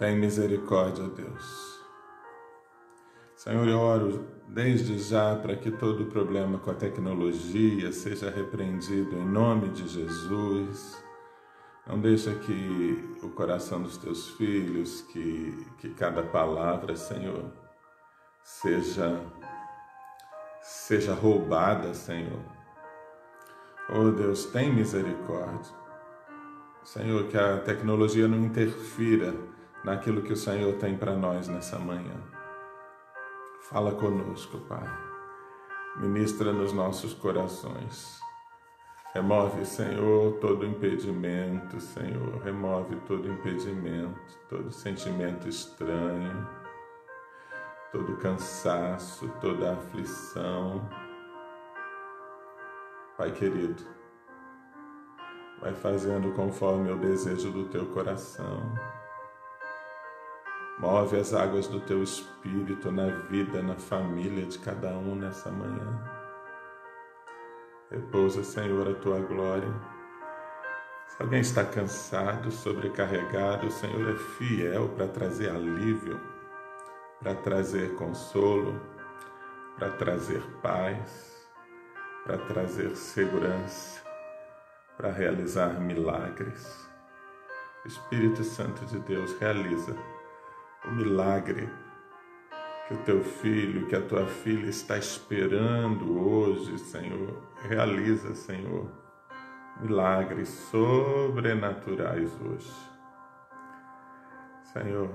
Tem misericórdia, Deus. Senhor, eu oro desde já para que todo problema com a tecnologia seja repreendido em nome de Jesus. Não deixa que o coração dos teus filhos, que cada palavra, Senhor, seja roubada, Senhor. Oh Deus, tem misericórdia. Senhor, que a tecnologia não interfira naquilo que o Senhor tem para nós nessa manhã. Fala conosco, Pai. Ministra nos nossos corações. Remove, Senhor, todo impedimento, Senhor. Remove todo impedimento, todo sentimento estranho, todo cansaço, toda aflição. Pai querido, vai fazendo conforme o desejo do teu coração. Move as águas do teu espírito na vida, na família de cada um nessa manhã. Repousa, Senhor, a tua glória. Se alguém está cansado, sobrecarregado, o Senhor é fiel para trazer alívio, para trazer consolo, para trazer paz, para trazer segurança, para realizar milagres. O Espírito Santo de Deus realiza o milagre que o teu filho, que a tua filha está esperando hoje, Senhor. Realiza, Senhor, milagres sobrenaturais hoje. Senhor,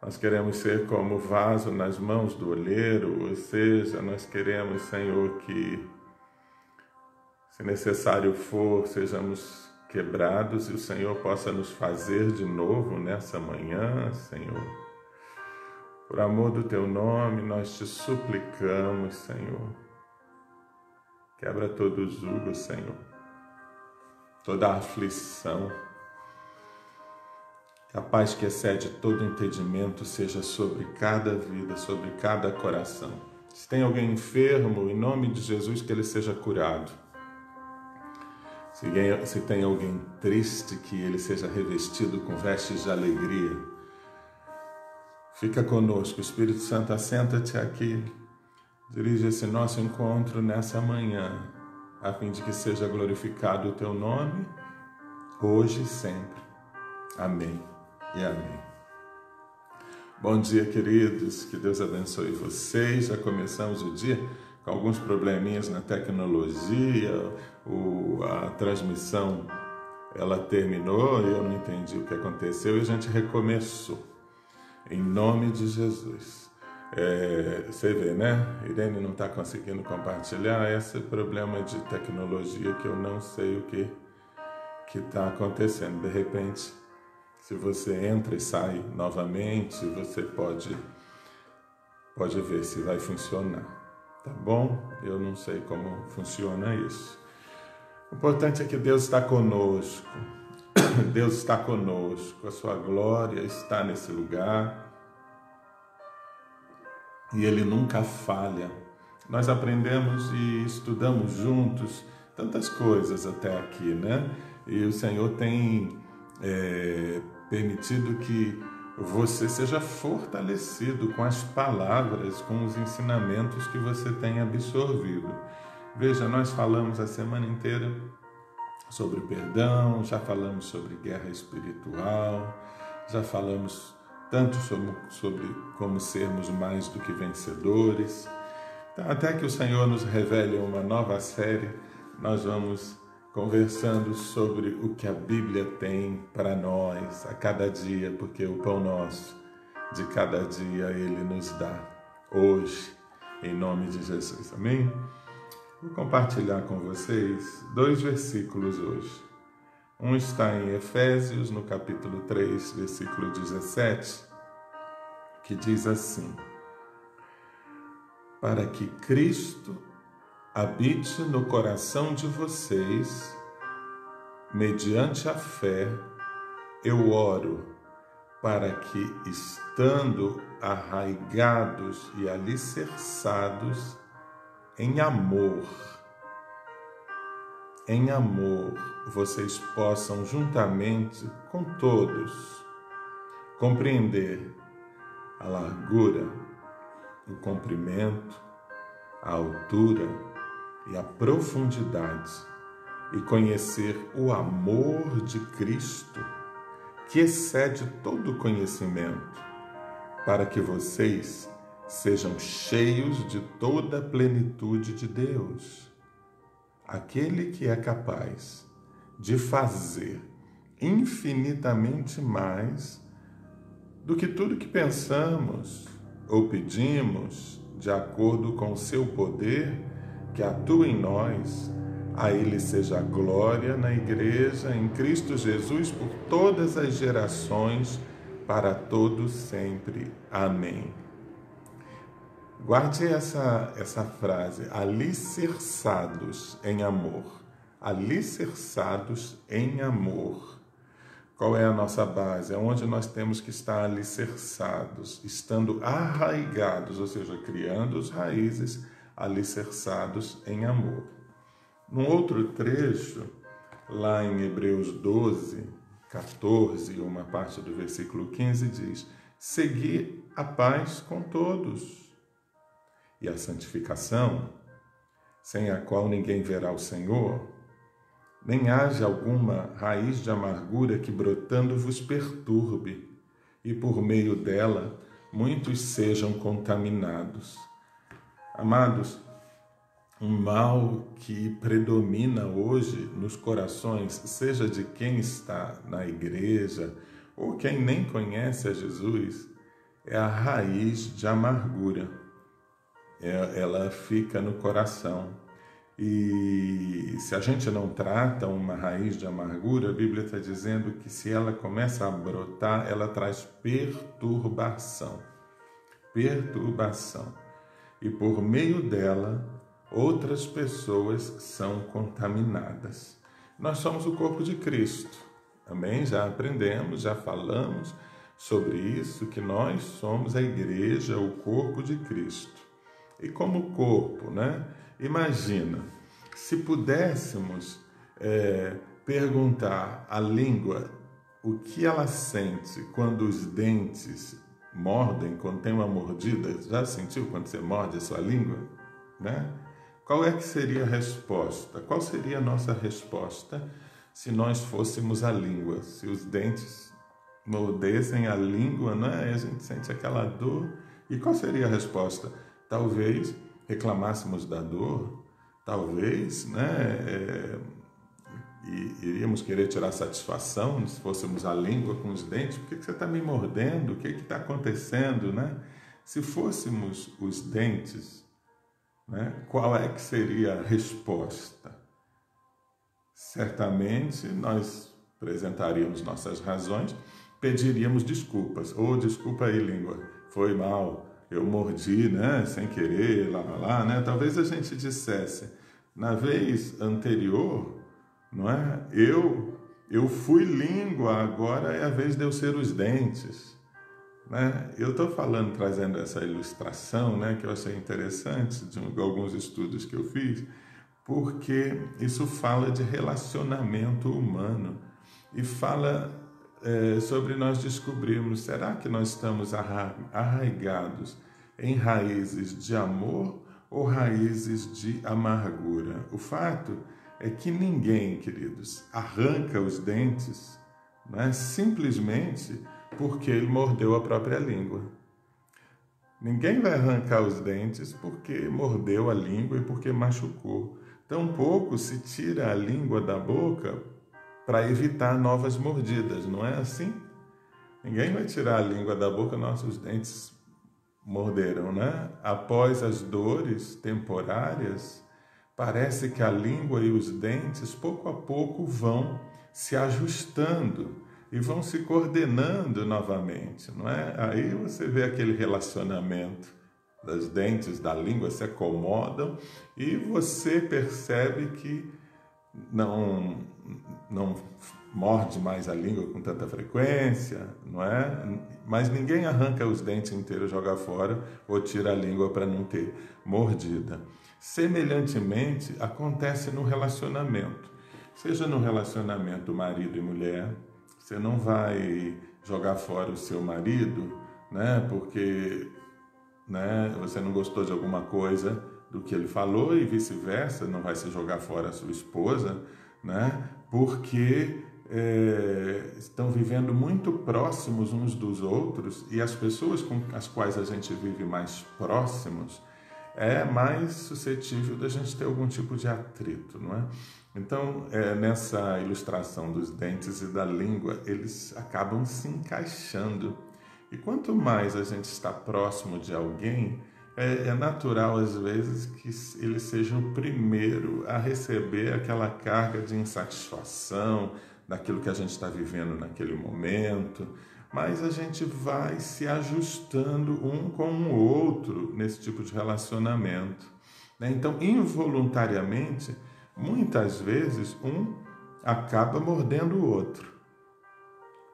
nós queremos ser como vaso nas mãos do oleiro, ou seja, nós queremos, Senhor, que, se necessário for, sejamos quebrados e o Senhor possa nos fazer de novo nessa manhã, Senhor. Por amor do teu nome, nós te suplicamos, Senhor. Quebra todo o jugo, Senhor. Toda a aflição. Que a paz que excede todo entendimento seja sobre cada vida, sobre cada coração. Se tem alguém enfermo, em nome de Jesus, que ele seja curado. Se tem alguém triste, que ele seja revestido com vestes de alegria. Fica conosco, Espírito Santo, assenta-te aqui. Dirige esse nosso encontro nessa manhã, a fim de que seja glorificado o teu nome, hoje e sempre. Amém e amém. Bom dia, queridos. Que Deus abençoe vocês. Já começamos o dia com alguns probleminhas na tecnologia, a transmissão ela terminou, eu não entendi o que aconteceu e a gente recomeçou, em nome de Jesus. Você vê, né? Irene não está conseguindo compartilhar esse problema de tecnologia que eu não sei o que está acontecendo. De repente, se você entra e sai novamente, você pode ver se vai funcionar. Tá bom? Eu não sei como funciona isso. O importante é que Deus está conosco. Deus está conosco. A sua glória está nesse lugar. E Ele nunca falha. Nós aprendemos e estudamos juntos tantas coisas até aqui, né? E o Senhor tem permitido que você seja fortalecido com as palavras, com os ensinamentos que você tem absorvido. Veja, nós falamos a semana inteira sobre perdão, já falamos sobre guerra espiritual, já falamos tanto sobre como sermos mais do que vencedores. Então, até que o Senhor nos revele uma nova série, nós vamos conversando sobre o que a Bíblia tem para nós a cada dia, porque o pão nosso de cada dia Ele nos dá hoje, em nome de Jesus. Amém? Vou compartilhar com vocês 2 versículos hoje. Um está em Efésios, no capítulo 3, versículo 17, que diz assim: para que Cristo habite no coração de vocês, mediante a fé, eu oro para que, estando arraigados e alicerçados em amor, vocês possam, juntamente com todos, compreender a largura, o comprimento, a altura e a profundidade, e conhecer o amor de Cristo, que excede todo conhecimento, para que vocês sejam cheios de toda a plenitude de Deus. Aquele que é capaz de fazer infinitamente mais do que tudo que pensamos ou pedimos, de acordo com o seu poder que atua em nós. A Ele seja a glória na Igreja, em Cristo Jesus, por todas as gerações, para todos sempre. Amém. Guarde essa frase, alicerçados em amor. Alicerçados em amor. Qual é a nossa base? É onde nós temos que estar alicerçados, estando arraigados, ou seja, criando as raízes, alicerçados em amor. Num outro trecho, lá em Hebreus 12, 14, uma parte do versículo 15 diz: segui a paz com todos e a santificação, sem a qual ninguém verá o Senhor, nem haja alguma raiz de amargura que brotando vos perturbe, e por meio dela muitos sejam contaminados. Amados, um mal que predomina hoje nos corações, seja de quem está na igreja ou quem nem conhece a Jesus, é a raiz de amargura. Ela fica no coração. E se a gente não trata uma raiz de amargura, a Bíblia está dizendo que se ela começa a brotar, ela traz perturbação. Perturbação. E por meio dela, outras pessoas são contaminadas. Nós somos o corpo de Cristo. Amém? Já aprendemos, já falamos sobre isso, que nós somos a igreja, o corpo de Cristo. E como corpo, né? Imagina, se pudéssemos perguntar à língua o que ela sente quando os dentes mordem, quando tem uma mordida. Já sentiu quando você morde a sua língua? Né? Qual é que seria a resposta? Qual seria a nossa resposta se nós fôssemos a língua? Se os dentes mordessem a língua, né? A gente sente aquela dor. E qual seria a resposta? Talvez reclamássemos da dor, talvez, né, iríamos querer tirar satisfação se fôssemos a língua com os dentes. Por que você está me mordendo? O que está acontecendo, né? Se fôssemos os dentes, né, qual é que seria a resposta? Certamente nós apresentaríamos nossas razões, pediríamos desculpas. Desculpa aí, língua, foi mal. Eu mordi, né, sem querer, lá, né? Talvez a gente dissesse, na vez anterior, não é? Eu fui língua, agora é a vez de eu ser os dentes, né? Eu estou falando, trazendo essa ilustração, né, que eu achei interessante, de alguns estudos que eu fiz, porque isso fala de relacionamento humano e fala sobre nós descobrirmos, será que nós estamos arraigados em raízes de amor ou raízes de amargura? O fato é que ninguém, queridos, arranca os dentes, né, simplesmente porque ele mordeu a própria língua. Ninguém vai arrancar os dentes porque mordeu a língua e porque machucou. Tampouco se tira a língua da boca para evitar novas mordidas, não é assim? Ninguém vai tirar a língua da boca, nossos dentes morderam, né? Após as dores temporárias, parece que a língua e os dentes, pouco a pouco, vão se ajustando e vão se coordenando novamente, não é? Aí você vê aquele relacionamento das dentes, da língua se acomodam e você percebe que não morde mais a língua com tanta frequência, não é? Mas ninguém arranca os dentes inteiros, joga fora ou tira a língua para não ter mordida. Semelhantemente, acontece no relacionamento. Seja no relacionamento marido e mulher, você não vai jogar fora o seu marido, né? Porque, né, você não gostou de alguma coisa do que ele falou e vice-versa, não vai se jogar fora a sua esposa, né? Porque estão vivendo muito próximos uns dos outros e as pessoas com as quais a gente vive mais próximos é mais suscetível da gente ter algum tipo de atrito, não é? Então, nessa ilustração dos dentes e da língua, eles acabam se encaixando. E quanto mais a gente está próximo de alguém, é natural, às vezes, que ele seja o primeiro a receber aquela carga de insatisfação daquilo que a gente está vivendo naquele momento, mas a gente vai se ajustando um com o outro nesse tipo de relacionamento, né? Então, involuntariamente, muitas vezes, um acaba mordendo o outro.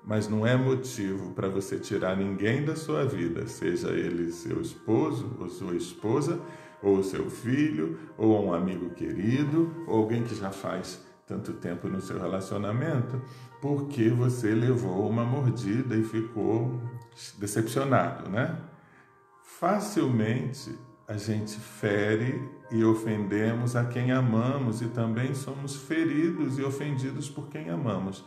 Mas não é motivo para você tirar ninguém da sua vida, seja ele seu esposo, ou sua esposa, ou seu filho, ou um amigo querido, ou alguém que já faz tanto tempo no seu relacionamento, porque você levou uma mordida e ficou decepcionado, né? Facilmente a gente fere e ofendemos a quem amamos e também somos feridos e ofendidos por quem amamos.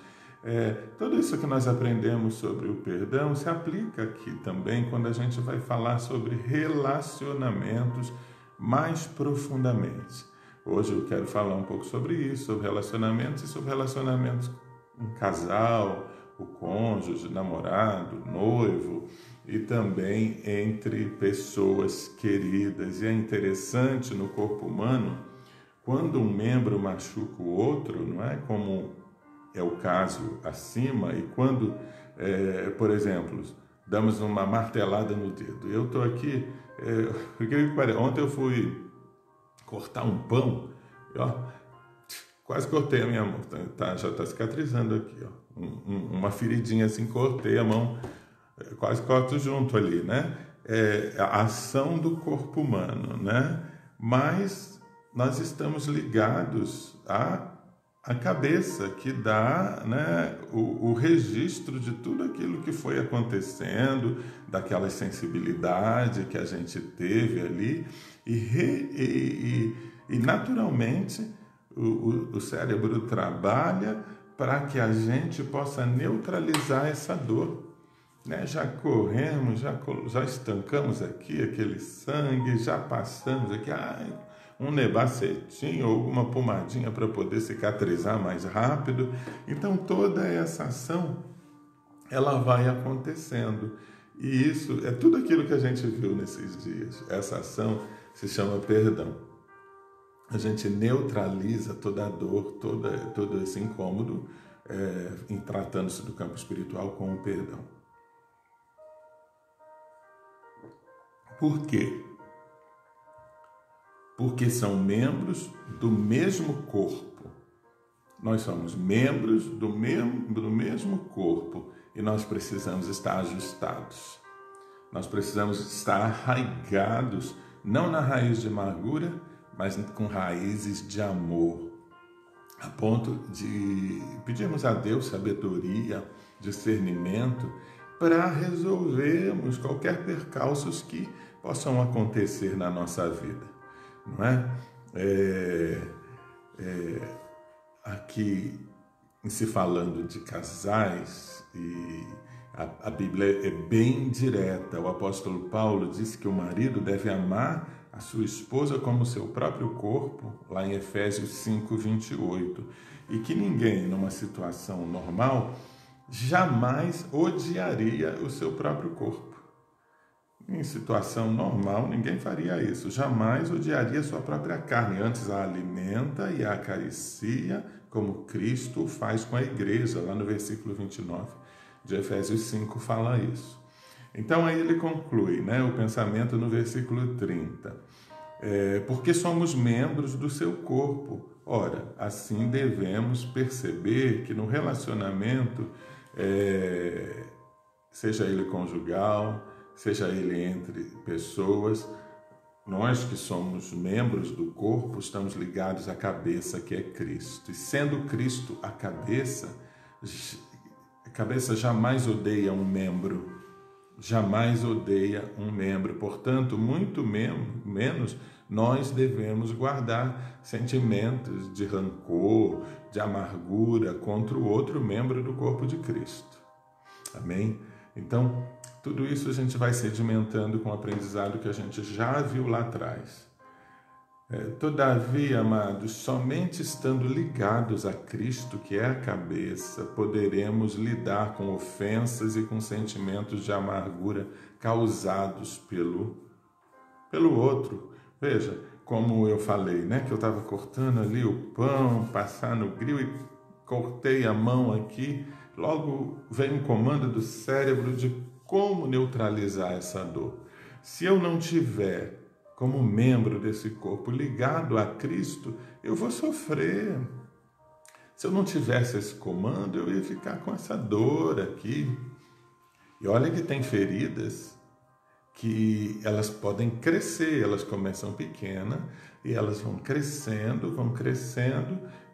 Tudo isso que nós aprendemos sobre o perdão se aplica aqui também quando a gente vai falar sobre relacionamentos mais profundamente. Hoje eu quero falar um pouco sobre isso, sobre relacionamentos e sobre relacionamentos com casal, o cônjuge, namorado, noivo e também entre pessoas queridas. E é interessante no corpo humano, quando um membro machuca o outro, não é como é o caso acima, e quando, por exemplo, damos uma martelada no dedo. Eu estou aqui, ontem eu fui cortar um pão, quase cortei a minha mão, já está cicatrizando aqui, uma feridinha assim, cortei a mão, quase corto junto ali, né? A ação do corpo humano, né? Mas nós estamos ligados a cabeça que dá, né, o registro de tudo aquilo que foi acontecendo, daquela sensibilidade que a gente teve ali, e naturalmente o cérebro trabalha para que a gente possa neutralizar essa dor, né? Já corremos, já estancamos aqui aquele sangue, já passamos aqui, um nebacetinho ou alguma pomadinha para poder cicatrizar mais rápido. Então toda essa ação ela vai acontecendo, e isso é tudo aquilo que a gente viu nesses dias. Essa ação se chama perdão. A gente neutraliza toda a dor, todo esse incômodo, em tratando-se do campo espiritual com o perdão. Por quê? Porque são membros do mesmo corpo. Nós somos membros do mesmo corpo e nós precisamos estar ajustados. Nós precisamos estar arraigados, não na raiz de amargura, mas com raízes de amor, a ponto de pedirmos a Deus sabedoria, discernimento, para resolvermos qualquer percalços que possam acontecer na nossa vida. Não é? Aqui, em se falando de casais, e a Bíblia é bem direta. O apóstolo Paulo disse que o marido deve amar a sua esposa como seu próprio corpo, lá em Efésios 5:28, e que ninguém, numa situação normal, jamais odiaria o seu próprio corpo. Em situação normal, ninguém faria isso. Jamais odiaria sua própria carne. Antes a alimenta e a acaricia, como Cristo o faz com a igreja. Lá no versículo 29 de Efésios 5 fala isso. Então aí ele conclui, né, o pensamento no versículo 30. Porque somos membros do seu corpo. Ora, assim devemos perceber que no relacionamento, seja ele conjugal, seja ele entre pessoas, nós que somos membros do corpo, estamos ligados à cabeça que é Cristo. E sendo Cristo a cabeça, cabeça jamais odeia um membro. Jamais odeia um membro. Portanto, muito menos nós devemos guardar sentimentos de rancor, de amargura contra o outro membro do corpo de Cristo. Amém? Então, tudo isso a gente vai sedimentando com o aprendizado que a gente já viu lá atrás. Todavia, amados, somente estando ligados a Cristo, que é a cabeça, poderemos lidar com ofensas e com sentimentos de amargura causados pelo outro. Veja, como eu falei, né, que eu estava cortando ali o pão, passar no grill e cortei a mão aqui, logo vem um comando do cérebro de como neutralizar essa dor. Se eu não tiver como membro desse corpo ligado a Cristo, eu vou sofrer. Se eu não tivesse esse comando, eu ia ficar com essa dor aqui. E olha que tem feridas que elas podem crescer, elas começam pequenas e elas vão crescendo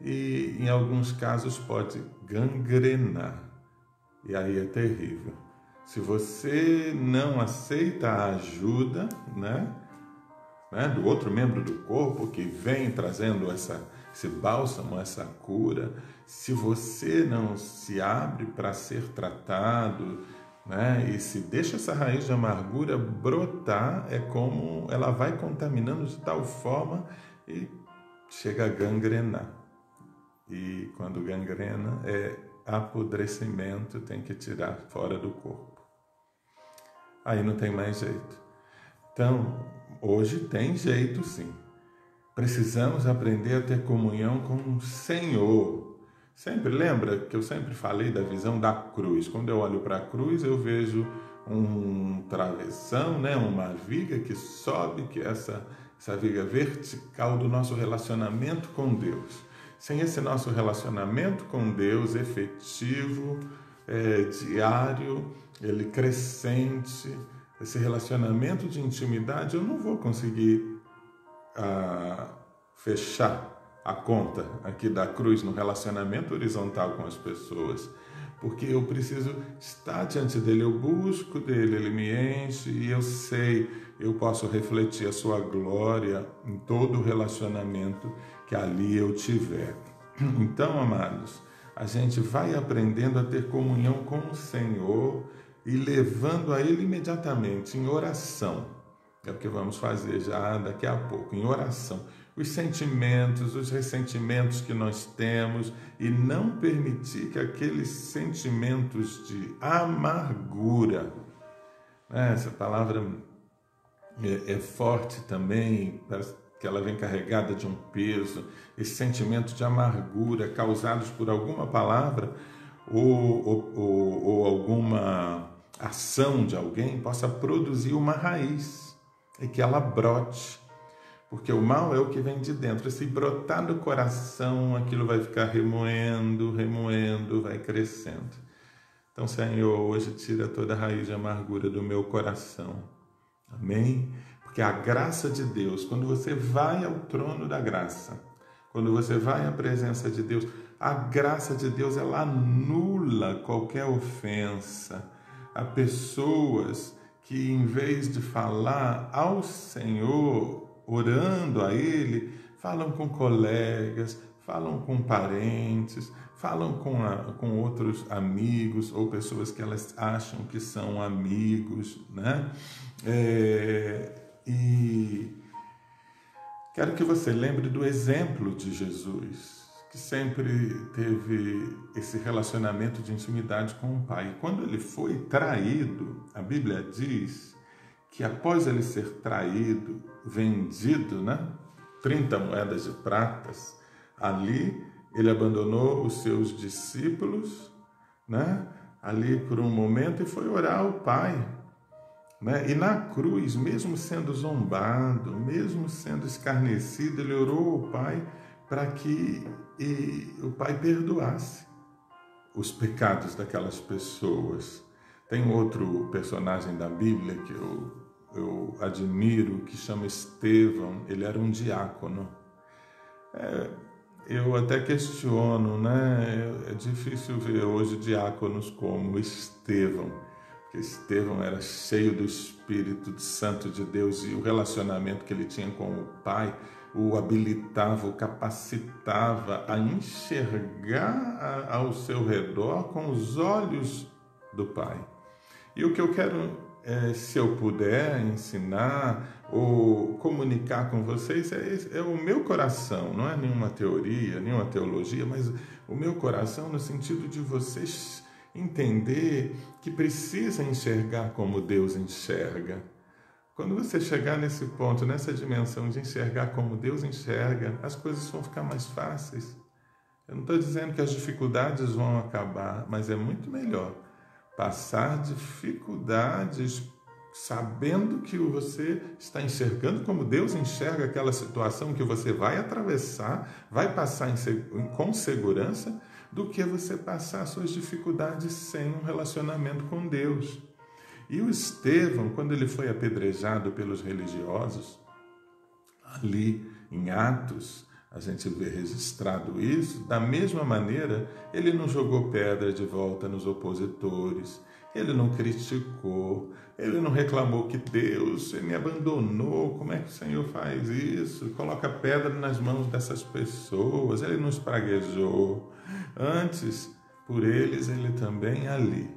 e em alguns casos pode gangrenar. E aí é terrível. Se você não aceita a ajuda, do outro membro do corpo que vem trazendo esse bálsamo, essa cura, se você não se abre para ser tratado, e se deixa essa raiz de amargura brotar, é como ela vai contaminando de tal forma e chega a gangrenar. E quando gangrena é apodrecimento, tem que tirar fora do corpo. Aí não tem mais jeito. Então, hoje tem jeito sim. Precisamos aprender a ter comunhão com o Senhor. Sempre lembra que eu sempre falei da visão da cruz. Quando eu olho para a cruz, eu vejo um travessão, uma viga que sobe, que é essa viga vertical do nosso relacionamento com Deus. Sem esse nosso relacionamento com Deus efetivo, diário, ele crescente, esse relacionamento de intimidade, eu não vou conseguir fechar a conta aqui da cruz no relacionamento horizontal com as pessoas, porque eu preciso estar diante dele, eu busco dele, ele me enche e eu sei, eu posso refletir a sua glória em todo o relacionamento que ali eu tiver. Então, amados, a gente vai aprendendo a ter comunhão com o Senhor e levando a Ele imediatamente em oração. É o que vamos fazer já daqui a pouco, em oração. Os sentimentos, os ressentimentos que nós temos e não permitir que aqueles sentimentos de amargura, essa palavra é forte também, parece que ela vem carregada de um peso, esse sentimento de amargura causados por alguma palavra ou alguma ação de alguém possa produzir uma raiz e que ela brote, porque o mal é o que vem de dentro. Se brotar do coração, aquilo vai ficar remoendo, vai crescendo. Então, Senhor, hoje tira toda a raiz de amargura do meu coração. Amém? Porque a graça de Deus, quando você vai ao trono da graça, quando você vai à presença de Deus, a graça de Deus, ela anula qualquer ofensa. Há pessoas que, em vez de falar ao Senhor, orando a Ele, falam com colegas, falam com parentes, falam com outros amigos ou pessoas que elas acham que são amigos, E quero que você lembre do exemplo de Jesus, que sempre teve esse relacionamento de intimidade com o Pai. Quando ele foi traído, a Bíblia diz que após ele ser traído, vendido, 30 moedas de pratas, ali ele abandonou os seus discípulos, ali por um momento e foi orar ao Pai. E na cruz, mesmo sendo zombado, mesmo sendo escarnecido, ele orou ao Pai para que o Pai perdoasse os pecados daquelas pessoas. Tem outro personagem da Bíblia que eu admiro, que chama Estevão. Ele era um diácono. eu até questiono, né? É difícil ver hoje diáconos como Estevão, porque Estevão era cheio do Espírito Santo de Deus e o relacionamento que ele tinha com o Pai o habilitava, o capacitava a enxergar ao seu redor com os olhos do Pai. E o que eu quero, se eu puder ensinar ou comunicar com vocês, é o meu coração, não é nenhuma teoria, nenhuma teologia, mas o meu coração no sentido de vocês entender que precisa enxergar como Deus enxerga. Quando você chegar nesse ponto, nessa dimensão de enxergar como Deus enxerga, as coisas vão ficar mais fáceis. Eu não estou dizendo que as dificuldades vão acabar, mas é muito melhor passar dificuldades sabendo que você está enxergando como Deus enxerga aquela situação que você vai atravessar, vai passar com segurança, do que você passar suas dificuldades sem um relacionamento com Deus. E o Estevão, quando ele foi apedrejado pelos religiosos, ali em Atos, a gente vê registrado isso, da mesma maneira, ele não jogou pedra de volta nos opositores, ele não criticou, ele não reclamou que Deus me abandonou, como é que o Senhor faz isso? Coloca pedra nas mãos dessas pessoas, ele não espraguejou. Antes, por eles, ele também ali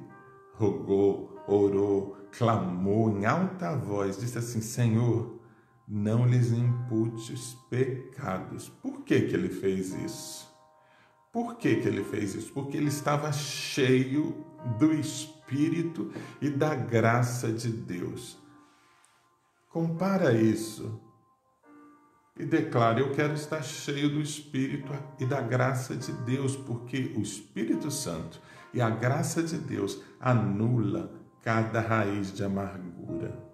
rogou, orou, clamou em alta voz, disse assim: Senhor, não lhes imputes pecados. Por que ele fez isso? Por que ele fez isso? Porque ele estava cheio do Espírito e da graça de Deus. Compara isso e declara: eu quero estar cheio do Espírito e da graça de Deus, porque o Espírito Santo e a graça de Deus anula cada raiz de amargura.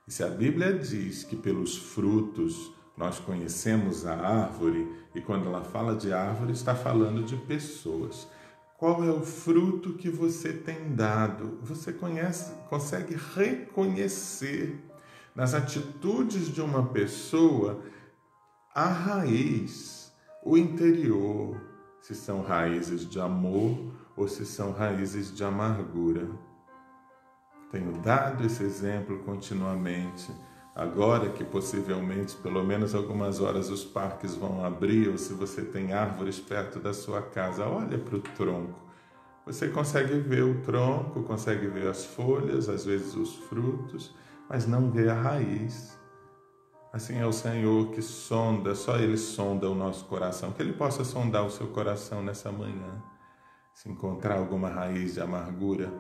E se a Bíblia diz que pelos frutos nós conhecemos a árvore, e quando ela fala de árvore, está falando de pessoas. Qual é o fruto que você tem dado? Você consegue reconhecer nas atitudes de uma pessoa a raiz, o interior, se são raízes de amor ou se são raízes de amargura. Tenho dado esse exemplo continuamente. Agora que possivelmente, pelo menos algumas horas, os parques vão abrir, ou se você tem árvores perto da sua casa, olha para o tronco. Você consegue ver o tronco, consegue ver as folhas, às vezes os frutos, mas não vê a raiz. Assim é o Senhor que sonda, só Ele sonda o nosso coração, que Ele possa sondar o seu coração nessa manhã. Se encontrar alguma raiz de amargura,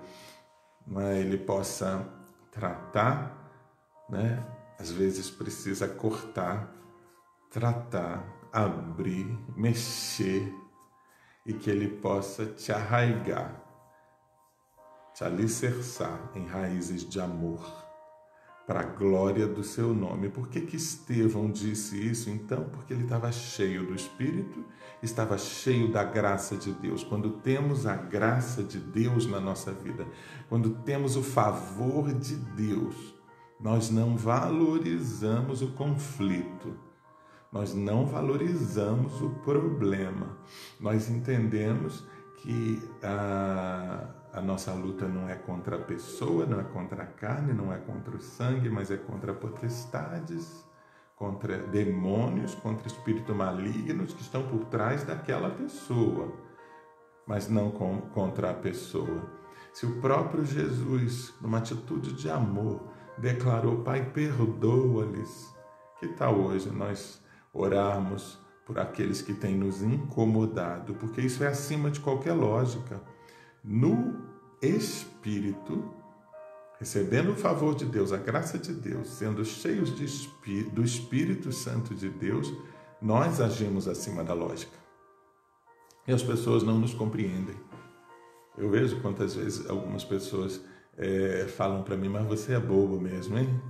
Ele possa tratar, Às vezes precisa cortar, tratar, abrir, mexer, e que Ele possa te arraigar, te alicerçar em raízes de amor, para a glória do seu nome. Por que Estevão disse isso, então? Porque ele estava cheio do Espírito, estava cheio da graça de Deus. Quando temos a graça de Deus na nossa vida, quando temos o favor de Deus, nós não valorizamos o conflito, nós não valorizamos o problema, nós entendemos que a nossa luta não é contra a pessoa, não é contra a carne, não é contra o sangue, mas é contra potestades, contra demônios, contra espíritos malignos que estão por trás daquela pessoa, mas não contra a pessoa. Se o próprio Jesus, numa atitude de amor, declarou: Pai, perdoa-lhes, que tal hoje nós orarmos por aqueles que têm nos incomodado? Porque isso é acima de qualquer lógica. No Espírito, recebendo o favor de Deus, a graça de Deus, sendo cheios do Espírito Santo de Deus, nós agimos acima da lógica. E as pessoas não nos compreendem. Eu vejo quantas vezes algumas pessoas falam para mim: mas você é bobo mesmo, hein?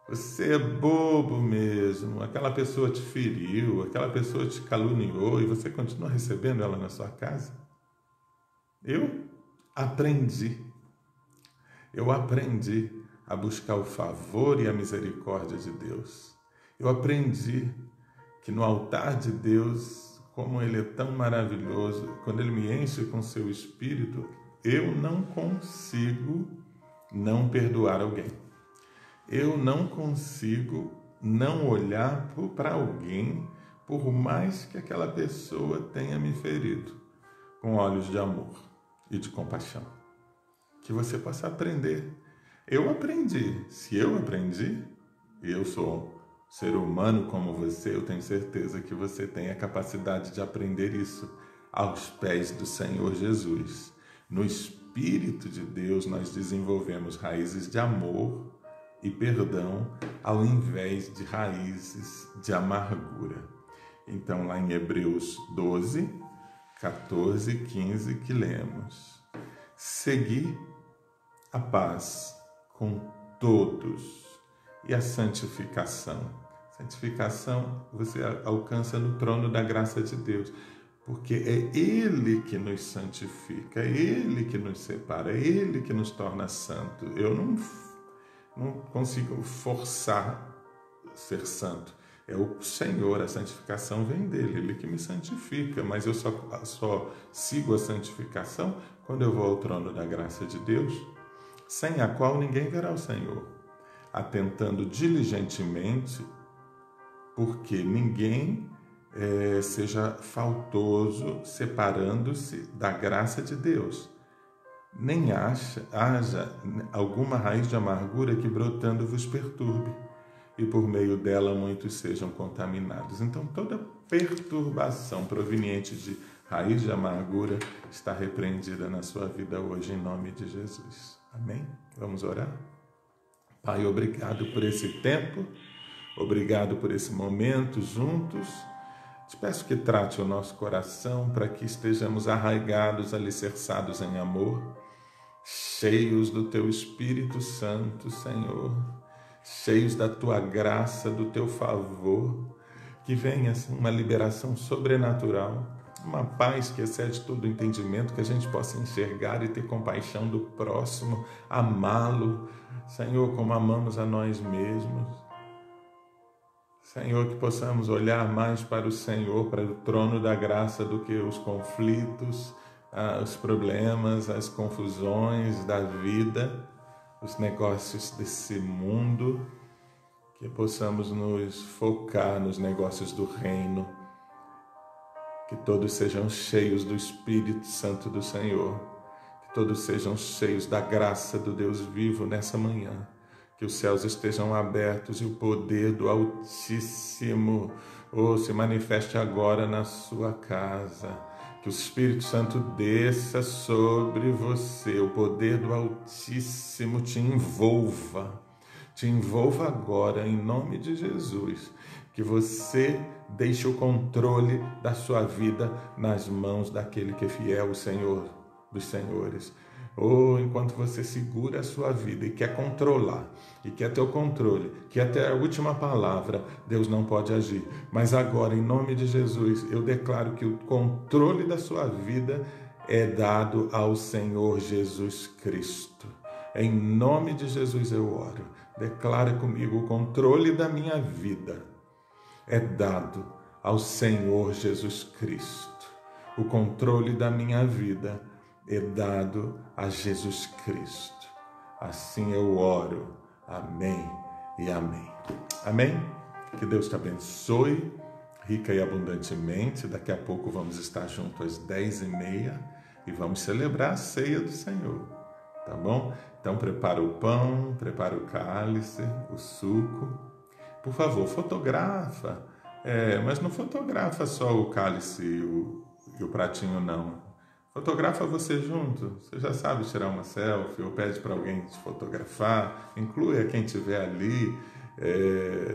Você é bobo mesmo. Aquela pessoa te feriu, aquela pessoa te caluniou e você continua recebendo ela na sua casa. Eu aprendi a buscar o favor e a misericórdia de Deus. Eu aprendi que no altar de Deus, como Ele é tão maravilhoso, quando Ele me enche com seu Espírito, eu não consigo não perdoar alguém. Eu não consigo não olhar para alguém, por mais que aquela pessoa tenha me ferido, com olhos de amor e de compaixão. Que você possa aprender. Eu aprendi. Se eu aprendi, e eu sou ser humano como você, eu tenho certeza que você tem a capacidade de aprender isso aos pés do Senhor Jesus. No Espírito de Deus, nós desenvolvemos raízes de amor e perdão, ao invés de raízes de amargura. Então, lá em Hebreus 12, 14 e 15, que lemos: segui a paz com todos e a santificação. Santificação você alcança no trono da graça de Deus, porque é Ele que nos santifica, é Ele que nos separa, é Ele que nos torna santo. Eu não consigo forçar ser santo. É o Senhor, a santificação vem dele, Ele que me santifica, mas eu só sigo a santificação quando eu vou ao trono da graça de Deus, sem a qual ninguém verá o Senhor, atentando diligentemente, porque ninguém seja faltoso, separando-se da graça de Deus, nem haja alguma raiz de amargura que brotando vos perturbe, e por meio dela muitos sejam contaminados. Então toda perturbação proveniente de raiz de amargura está repreendida na sua vida hoje, em nome de Jesus. Amém? Vamos orar? Pai, obrigado por esse tempo, obrigado por esse momento juntos. Te peço que trate o nosso coração para que estejamos arraigados, alicerçados em amor, cheios do Teu Espírito Santo, Senhor, cheios da Tua graça, do Teu favor, que venha uma liberação sobrenatural, uma paz que excede todo entendimento, que a gente possa enxergar e ter compaixão do próximo, amá-lo, Senhor, como amamos a nós mesmos. Senhor, que possamos olhar mais para o Senhor, para o trono da graça, do que os conflitos, os problemas, as confusões da vida, os negócios desse mundo, que possamos nos focar nos negócios do reino, que todos sejam cheios do Espírito Santo do Senhor, que todos sejam cheios da graça do Deus vivo nessa manhã, que os céus estejam abertos e o poder do Altíssimo se manifeste agora na sua casa, que o Espírito Santo desça sobre você, o poder do Altíssimo te envolva agora, em nome de Jesus, que você deixe o controle da sua vida nas mãos daquele que é fiel, o Senhor dos senhores. Enquanto você segura a sua vida e quer controlar, e quer ter o controle, que até a última palavra Deus não pode agir. Mas agora, em nome de Jesus, eu declaro que o controle da sua vida é dado ao Senhor Jesus Cristo. Em nome de Jesus eu oro. Declara comigo: o controle da minha vida é dado ao Senhor Jesus Cristo. O controle da minha vida é dado a Jesus Cristo. Assim eu oro. Amém e amém. Amém? Que Deus te abençoe rica e abundantemente. Daqui a pouco vamos estar juntos às 10h30 e vamos celebrar a ceia do Senhor. Tá bom? Então prepara o pão, prepara o cálice, o suco. Por favor, fotografa. Mas não fotografa só o cálice e o pratinho, não. Fotografa você junto. Você já sabe tirar uma selfie ou pede para alguém te fotografar. Inclui a quem estiver ali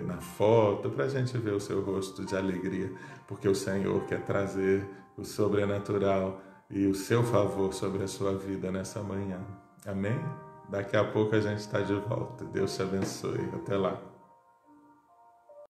na foto, para a gente ver o seu rosto de alegria, porque o Senhor quer trazer o sobrenatural e o seu favor sobre a sua vida nessa manhã. Amém? Daqui a pouco a gente está de volta. Deus te abençoe. Até lá.